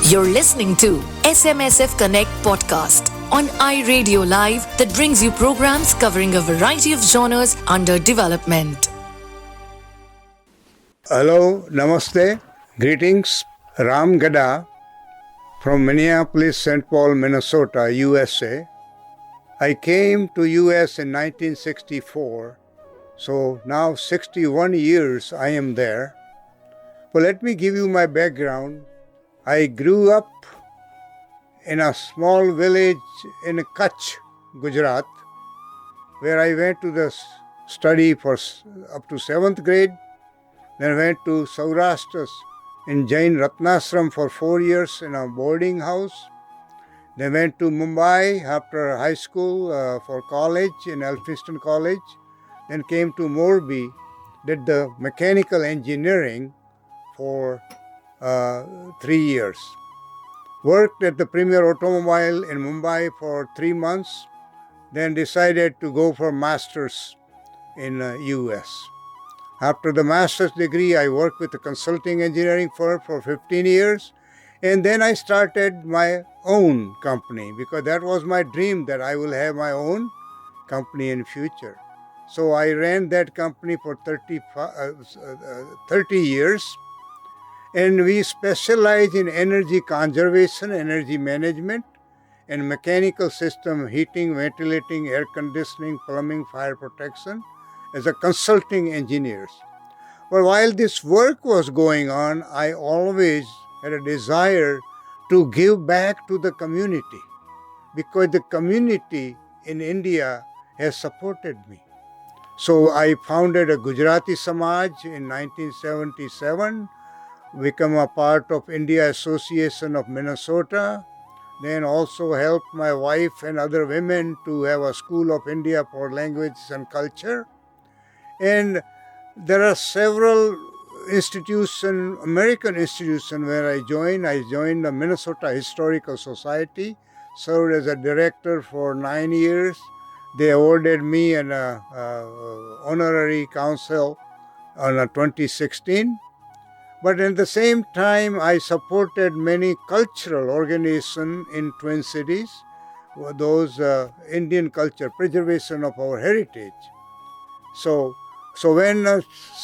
You're listening to SMSF Connect podcast on i-radiolive that brings you programs covering a variety of genres under development. Hello, namaste, greetings. Ram Gada from Minneapolis, St. Paul, Minnesota, USA. I came to US in 1964, so now 61 years I am there. But let me give you my background. I grew up in a small village in Kutch, Gujarat, where I went to the study for up to 7th grade. Then went to Saurashtra in Jain Ratnashram for 4 years in a boarding house. Then went to Mumbai after high school for college in Elphinstone College. Then came to Morbi, did the mechanical engineering for 3 years. Worked at the Premier Automobile in Mumbai for 3 months. Then decided to go for master's in US. After the master's degree, I worked with a consulting engineering firm for 15 years. And then I started my own company because that was my dream, that I will have my own company in future. So I ran that company for 30 years. And we specialize in energy conservation, energy management, and mechanical system, heating, ventilating, air conditioning, plumbing, fire protection, as a consulting engineers. But while this work was going on, I always had a desire to give back to the community because the community in India has supported me. So I founded a Gujarati Samaj in 1977, become a part of India Association of Minnesota, then also helped my wife and other women to have a School of India for Languages and Culture. And there are several institutions, American institutions where I joined. I joined the Minnesota Historical Society, served as a director for 9 years. They awarded me an honorary council on 2016. But at the same time, I supported many cultural organizations in Twin Cities, those Indian culture, preservation of our heritage. So when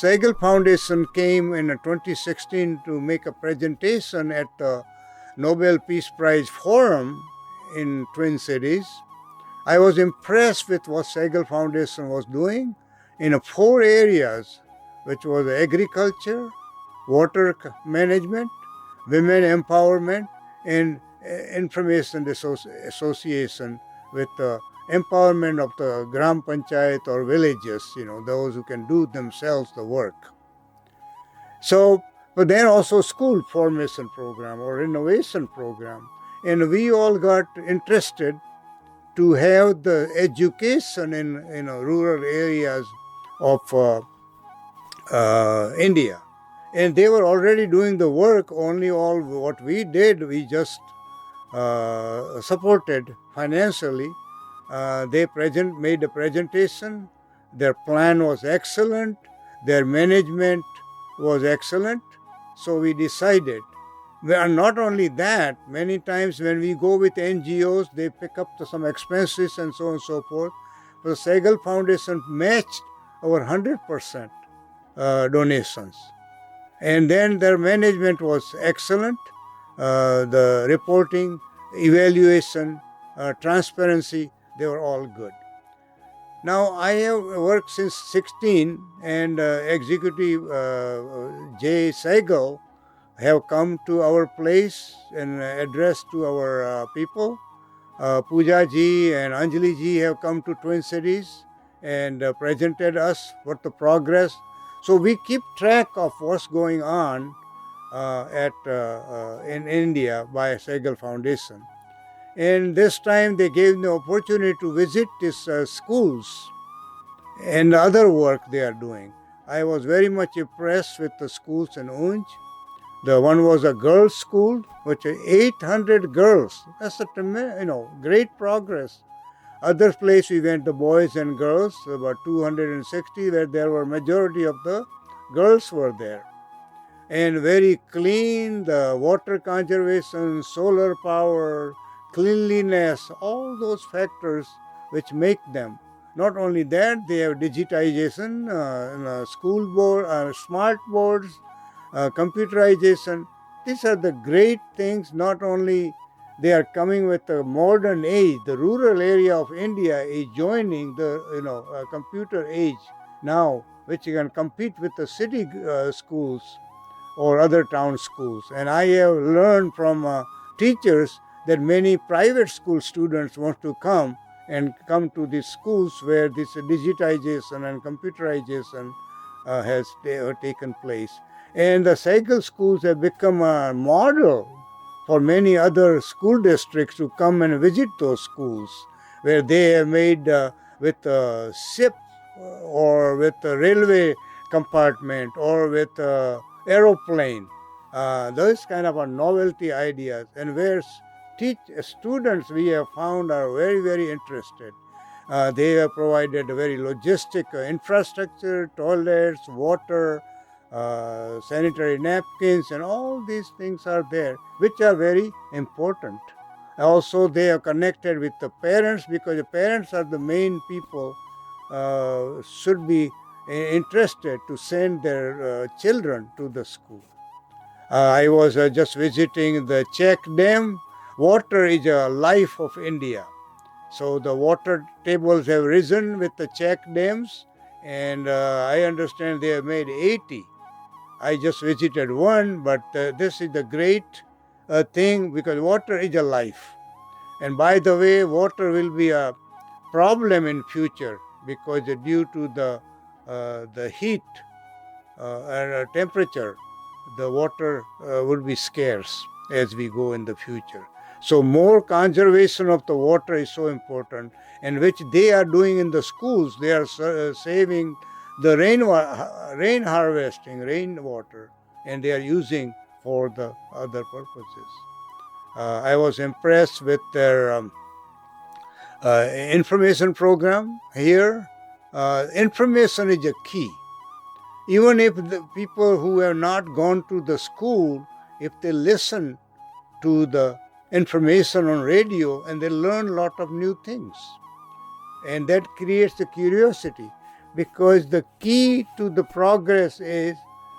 Sehgal Foundation came in 2016 to make a presentation at the Nobel Peace Prize Forum in Twin Cities, I was impressed with what Sehgal Foundation was doing in 4 areas, which was agriculture, water management, women empowerment, and information association with the empowerment of the Gram Panchayat or villages, those who can do themselves the work. So, but then also school formation program or innovation program. And we all got interested to have the education in rural areas of India. And they were already doing the work, only all what we did, we just supported financially. They made a presentation, their plan was excellent, their management was excellent, so we decided. And not only that, many times when we go with NGOs, they pick up some expenses and so on and so forth. The Sehgal Foundation matched our 100% donations. And then their management was excellent. The reporting, evaluation, transparency, they were all good. Now, I have worked since 16 and Executive J. Sehgal have come to our place and addressed to our people. Pooja ji and Anjali ji have come to Twin Cities and presented us what the progress. So we keep track of what's going on in India by Sehgal Foundation. And this time they gave me the opportunity to visit these schools and other work they are doing. I was very much impressed with the schools in Unj. The one was a girls' school, which 800 girls. That's a great progress. Other place we went, the boys and girls, about 260, where there were majority of the girls were there. and very clean, the water conservation, solar power, cleanliness, all those factors which make them. Not only that, they have digitization, school board, smart boards, computerization. These are the great things. Not only they are coming with a modern age. The rural area of India is joining the computer age now, which can compete with the city schools or other town schools. And I have learned from teachers that many private school students want to come to these schools where this digitization and computerization has taken place. And the cycle schools have become a model for many other school districts to come and visit those schools, where they have made with a ship or with a railway compartment or with a aeroplane. Those kind of are novelty ideas, and where students we have found are very, very interested. They have provided a very logistic infrastructure, toilets, water, sanitary napkins, and all these things are there, which are very important. Also, they are connected with the parents, because the parents are the main people should be interested to send their children to the school. I was just visiting the Czech Dam. Water is a life of India. So the water tables have risen with the Czech dams, and I understand they have made 80. I just visited one, but this is the great thing, because water is a life. And by the way, water will be a problem in future, because due to the heat and temperature, the water would be scarce as we go in the future. So more conservation of the water is so important, and which they are doing in the schools. They are saving the rain harvesting, rainwater, and they are using for the other purposes. I was impressed with their information program here. Information is a key. Even if the people who have not gone to the school, if they listen to the information on radio, and they learn a lot of new things, and that creates the curiosity, because the key to the progress is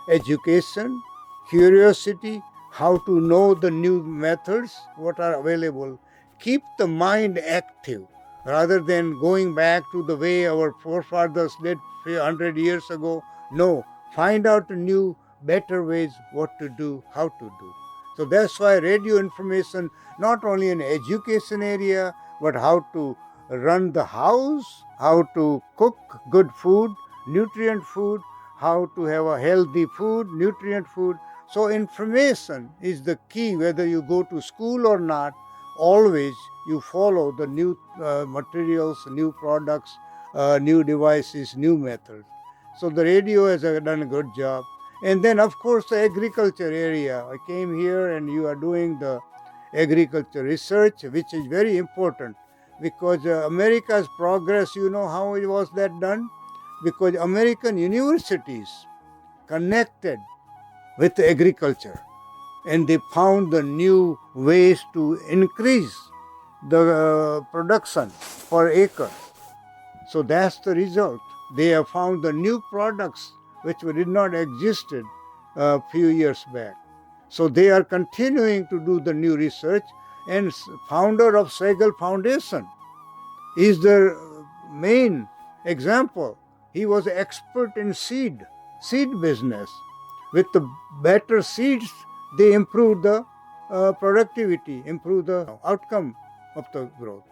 education, curiosity, how to know the new methods what are available. Keep the mind active rather than going back to the way our forefathers did 100 years ago. No, find out new, better ways what to do, how to do. So that's why radio information, not only in education area, but how to run the house, how to cook good food, nutrient food, how to have a healthy food, nutrient food. So information is the key, whether you go to school or not. Always you follow the new materials, new products, new devices, new methods. So the radio has done a good job. And then, of course, the agriculture area. I came here and you are doing the agriculture research, which is very important, because America's progress, you know how it was that done? Because American universities connected with agriculture, and they found the new ways to increase the production per acre. So that's the result. They have found the new products which did not existed a few years back. So they are continuing to do the new research, and founder of Sehgal Foundation is the main example. He was an expert in seed business. With the better seeds, they improve the productivity, improve the outcome of the growth.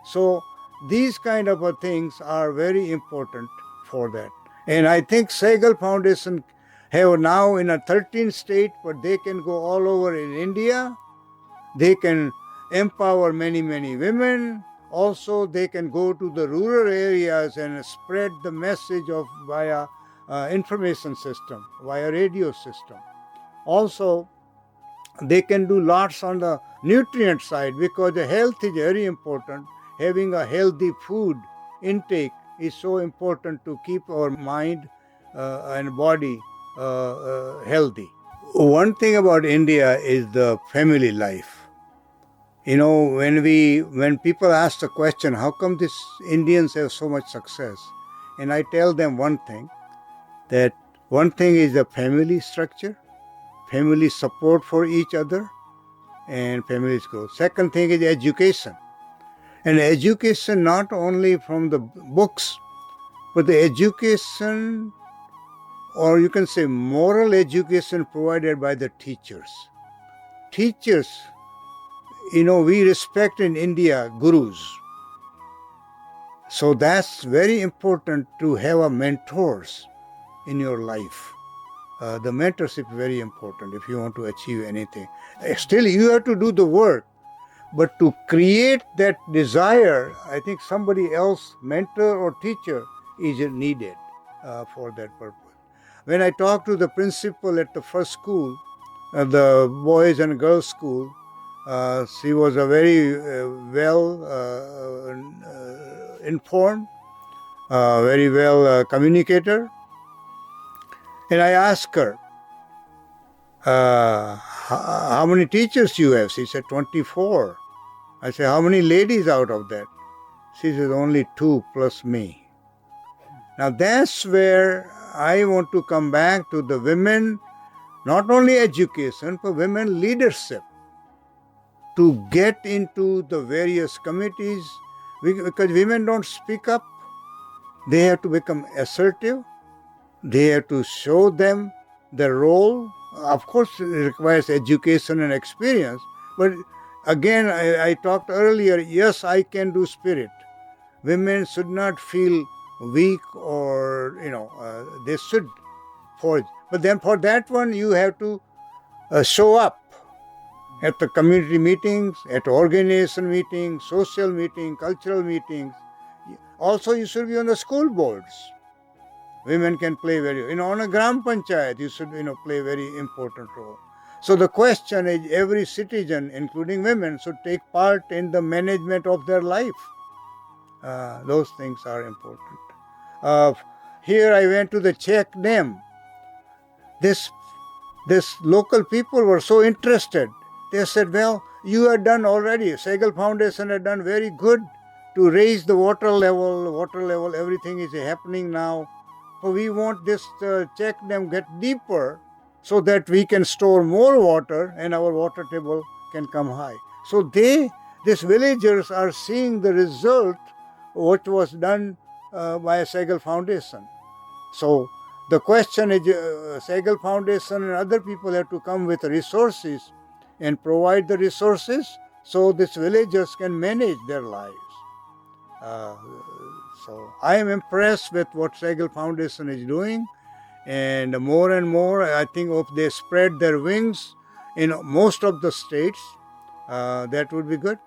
So these kind of things are very important for that. And I think Sehgal Foundation have now in a 13 state, but they can go all over in India. They can empower many, many women. Also, they can go to the rural areas and spread the message of via information system, via radio system. Also, they can do lots on the nutrient side, because the health is very important. Having a healthy food intake is so important to keep our mind and body healthy. One thing about India is the family life. When people ask the question, how come these Indians have so much success? And I tell them one thing, that one thing is the family structure, family support for each other, and family growth. Second thing is education. And education not only from the books, but the education, or you can say moral education provided by the teachers. Teachers, we respect in India gurus. So that's very important to have a mentors in your life. The mentorship is very important if you want to achieve anything. Still, you have to do the work. But to create that desire, I think somebody else, mentor or teacher, is needed for that purpose. When I talked to the principal at the first school, the boys and girls school, she was a very well informed, very well communicator. And I asked her, how many teachers you have? She said, 24. I said, how many ladies out of that? She said, only 2 plus me. Now that's where I want to come back to the women, not only education, but women leadership, to get into the various committees, because women don't speak up. They have to become assertive. They have to show them the role. Of course, it requires education and experience. But again, I talked earlier, yes, I can do spirit. Women should not feel weak or, they should forge. But then for that one, you have to show up at the community meetings, at organization meetings, social meetings, cultural meetings. Also, you should be on the school boards. Women can play on a Gram Panchayat, you should, play a very important role. So the question is, every citizen, including women, should take part in the management of their life. Those things are important. Here I went to the Czech Dam. This local people were so interested. They said, well, you have done already. Sehgal Foundation had done very good to raise the water level. Everything is happening now. So we want this Czech Dam get deeper so that we can store more water and our water table can come high. So these villagers are seeing the result what was done by Sehgal Foundation. So the question is, Sehgal Foundation and other people have to come with resources and provide the resources so these villagers can manage their lives. So I am impressed with what Sehgal Foundation is doing, and more, I think if they spread their wings in most of the states, that would be good,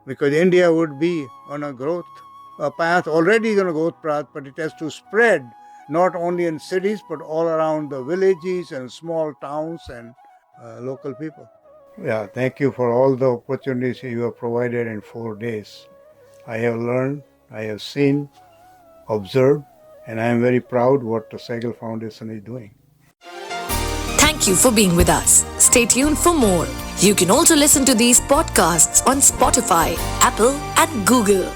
because India would be on a growth path, already on a growth path, but it has to spread not only in cities, but all around the villages and small towns and local people. Yeah, thank you for all the opportunities you have provided in 4 days. I have learned, I have seen, observed, and I am very proud what the Sehgal Foundation is doing. Thank you for being with us. Stay tuned for more. You can also listen to these podcasts on Spotify, Apple, and Google.